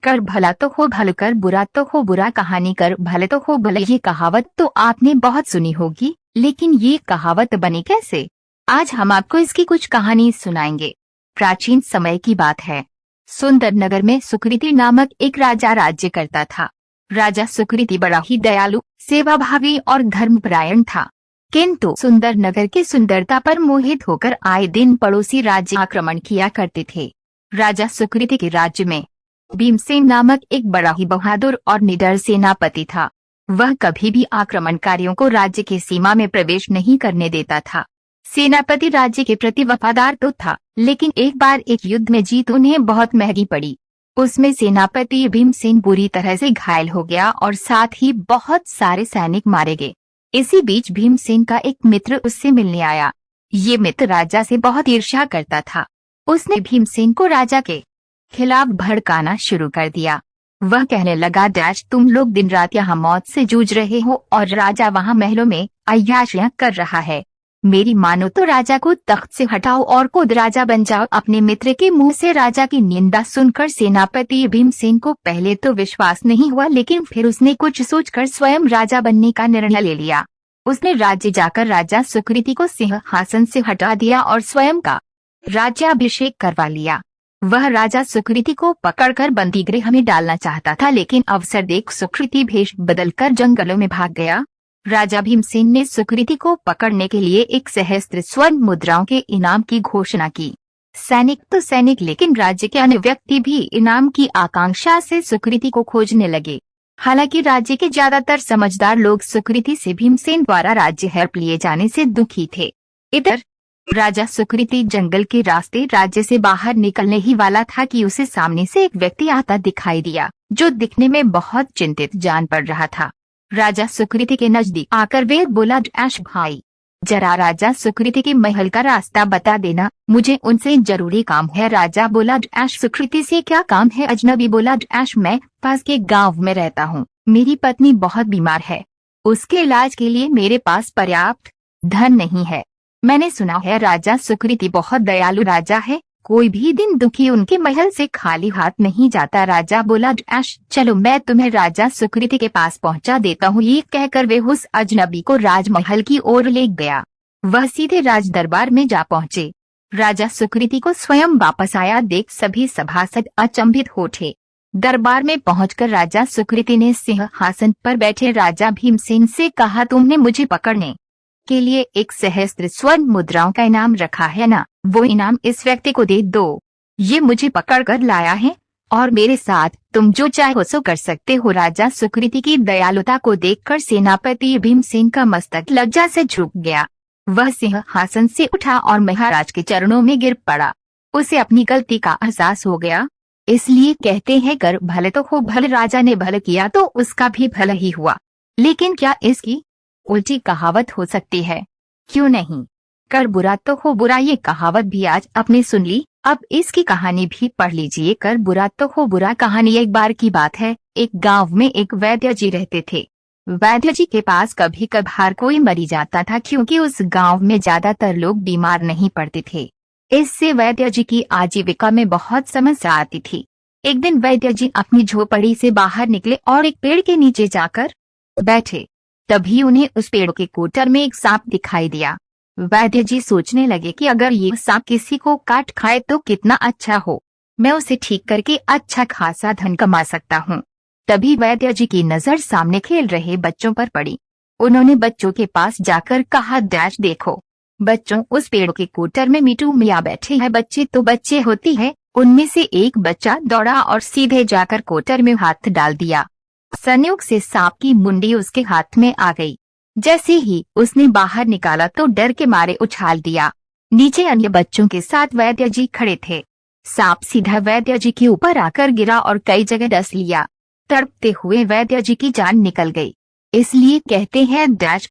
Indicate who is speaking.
Speaker 1: कर भला तो हो भल, कर बुरा तो हो बुरा, कहानी कर भले तो हो भले। ये कहावत तो आपने बहुत सुनी होगी, लेकिन ये कहावत बनी कैसे? आज हम आपको इसकी कुछ कहानी सुनाएंगे। प्राचीन समय की बात है। सुंदर नगर में सुकृति नामक एक राजा राज्य करता था। राजा सुकृति बड़ा ही दयालु, सेवाभावी और धर्मपरायण था, किंतु सुंदर नगर की सुंदरता पर मोहित होकर आए दिन पड़ोसी राज्य आक्रमण किया करते थे। राजा सुकृति के राज्य में भीमसेन नामक एक बड़ा ही बहादुर और निडर सेनापति था। वह कभी भी आक्रमणकारियों को राज्य की सीमा में प्रवेश नहीं करने देता था। सेनापति राज्य के प्रति वफादार तो था, लेकिन एक बार एक युद्ध में जीत उन्हें बहुत महंगी पड़ी। उसमें सेनापति भीमसेन बुरी तरह से घायल हो गया और साथ ही बहुत सारे सैनिक मारे गए। इसी बीच भीमसेन का एक मित्र उससे मिलने आया। ये मित्र राजा से बहुत ईर्ष्या करता था। उसने भीमसेन को राजा के खिलाफ भड़काना शुरू कर दिया। वह कहने लगा, डैश तुम लोग दिन रात यहाँ मौत से जूझ रहे हो और राजा वहाँ महलों में अय्याशियां कर रहा है। मेरी मानो तो राजा को तख्त से हटाओ और खुद राजा बन जाओ। अपने मित्र के मुंह से राजा की निंदा सुनकर सेनापति भीमसेन को पहले तो विश्वास नहीं हुआ, लेकिन फिर उसने कुछ सोचकर स्वयं राजा बनने का निर्णय ले लिया। उसने राज्य जाकर राजा सुकृति को सिंहासन से हटा दिया और स्वयं का राज्याभिषेक करवा लिया। वह राजा सुकृति को पकड़कर बंदी गृह में डालना चाहता था, लेकिन अवसर देख सुकृति भेष बदलकर जंगलों में भाग गया। राजा भीमसेन ने सुकृति को पकड़ने के लिए 1 सहस्त्र स्वर्ण मुद्राओं के इनाम की घोषणा की। सैनिक तो सैनिक, लेकिन राज्य के अन्य व्यक्ति भी इनाम की आकांक्षा से सुकृति को खोजने लगे। हालांकि राज्य के ज्यादातर समझदार लोग सुकृति से भीमसेन द्वारा राज्य हड़प लिए जाने से दुखी थे। इधर राजा सुकृति जंगल के रास्ते राज्य से बाहर निकलने ही वाला था कि उसे सामने से एक व्यक्ति आता दिखाई दिया, जो दिखने में बहुत चिंतित जान पड़ रहा था। राजा सुकृति के नजदीक आकर वे बोला, डैश भाई, जरा राजा सुकृति के महल का रास्ता बता देना, मुझे उनसे जरूरी काम है। राजा बोला, डैश सुकृति से क्या काम है? अजनबी बोला, डैश मैं पास के गांव में रहता हूँ। मेरी पत्नी बहुत बीमार है, उसके इलाज के लिए मेरे पास पर्याप्त धन नहीं है। मैंने सुना है राजा सुकृति बहुत दयालु राजा है, कोई भी दिन दुखी उनके महल से खाली हाथ नहीं जाता। राजा बोला, डैश चलो मैं तुम्हें राजा सुकृति के पास पहुंचा देता हूँ। ये कहकर वे उस अजनबी को राजमहल की ओर ले गया। वह सीधे राज दरबार में जा पहुंचे। राजा सुकृति को स्वयं वापस आया देख सभी सभासद अचंभित हो उठे। दरबार में पहुंचकर राजा सुकृति ने सिंहासन पर बैठे राजा भीमसेन से कहा, तुमने मुझे पकड़ने के लिए 1 सहस्त्र स्वर्ण मुद्राओं का इनाम रखा है ना, वो इनाम इस व्यक्ति को दे दो। ये मुझे पकड़कर लाया है और मेरे साथ तुम जो चाहो सो कर सकते हो। राजा सुकृति की दयालुता को देखकर सेनापति भीमसेन का मस्तक लज्जा से झुक गया। वह सिंहासन से उठा और महाराज के चरणों में गिर पड़ा। उसे अपनी गलती का एहसास हो गया। इसलिए कहते हैं, कर भले तो हो भले। राजा ने भले किया तो उसका भी भला ही हुआ। लेकिन क्या इसकी उल्टी कहावत हो सकती है? क्यों नहीं। कर बुरा तो हो बुरा, ये कहावत भी आज आपने सुन ली। अब इसकी कहानी भी पढ़ लीजिए। कर बुरा तो हो बुरा। कहानी एक बार की बात है। एक गांव में एक वैद्य जी रहते थे। वैद्य जी के पास कभी कभार कोई मरी जाता था, क्योंकि उस गांव में ज्यादातर लोग बीमार नहीं पड़ते थे। इससे वैद्य जी की आजीविका में बहुत समस्या आती थी। एक दिन वैद्य जी अपनी झोपड़ी से बाहर निकले और एक पेड़ के नीचे जाकर बैठे। तभी उन्हें उस पेड़ के कोटर में एक सांप दिखाई दिया। वैद्य जी सोचने लगे कि अगर ये सांप किसी को काट खाए तो कितना अच्छा हो, मैं उसे ठीक करके अच्छा खासा धन कमा सकता हूँ। तभी वैद्य जी की नजर सामने खेल रहे बच्चों पर पड़ी। उन्होंने बच्चों के पास जाकर कहा, डैश देखो बच्चों, उस पेड़ के कोटर में मीठू मियाँ बैठे हैं। बच्चे तो बच्चे होती है। उनमें से एक बच्चा दौड़ा और सीधे जाकर कोटर में हाथ डाल दिया। संयोग से सांप की मुंडी उसके हाथ में आ गई। जैसे ही उसने बाहर निकाला तो डर के मारे उछाल दिया। नीचे अन्य बच्चों के साथ वैद्य जी खड़े थे। सांप सीधा वैद्य जी के ऊपर आकर गिरा और कई जगह डस लिया। तड़पते हुए वैद्य जी की जान निकल गई। इसलिए कहते हैं, डैश